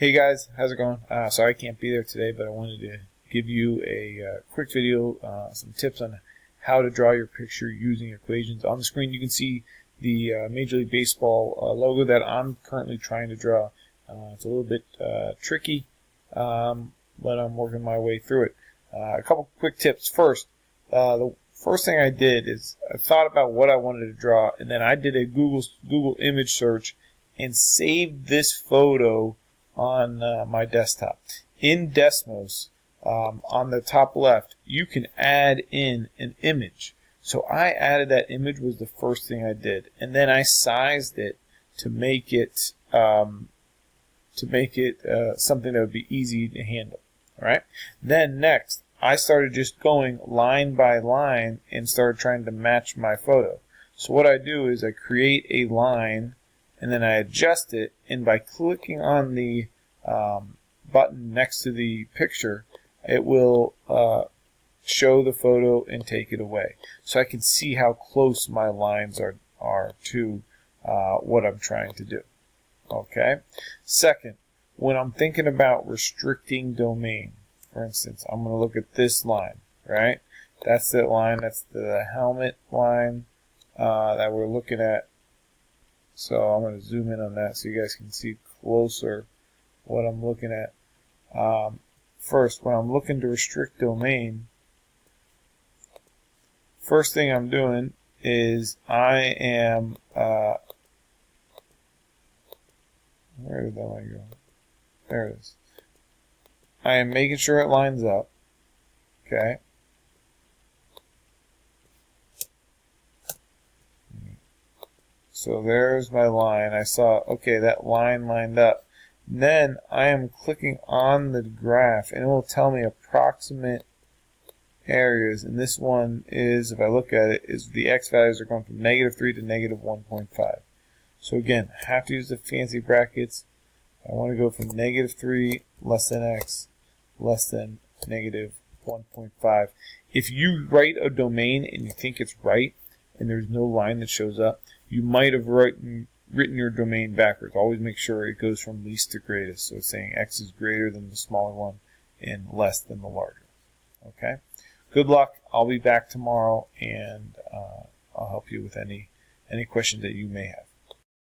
Hey guys, how's it going? Sorry I can't be there today, but I wanted to give you a quick video, some tips on how to draw your picture using equations. On the screen you can see the Major League Baseball logo that I'm currently trying to draw. It's a little bit tricky, but I'm working my way through it. A couple quick tips. First, the first thing I did is I thought about what I wanted to draw, and then I did a Google image search and saved this photo on my desktop. In Desmos, on the top left, you can add in an image. So I added that image, was the first thing I did, and then I sized it to make it something that would be easy to handle. All right. Then next, I started just going line by line and started trying to match my photo. So what I do is I create a line, and then I adjust it, and by clicking on the button next to the picture, it will show the photo and take it away. So I can see how close my lines are to what I'm trying to do. Okay. Second, when I'm thinking about restricting domain, for instance, I'm going to look at this line, right? That's that line. That's the helmet line that we're looking at. So I'm going to zoom in on that so you guys can see closer what I'm looking at. First, when I'm looking to restrict domain, first thing I'm doing is I am where did that line go? There it is. I am making sure it lines up. Okay. So there's my line. I saw, okay, that line lined up. Then I am clicking on the graph, and it will tell me approximate areas. And this one is, if I look at it, is the x values are going from -3 to -1.5. So again, I have to use the fancy brackets. I want to go from -3 less than x less than -1.5. If you write a domain and you think it's right, and there's no line that shows up, you might have written your domain backwards. Always make sure it goes from least to greatest. So it's saying x is greater than the smaller one and less than the larger. Okay? Good luck. I'll be back tomorrow, and I'll help you with any questions that you may have.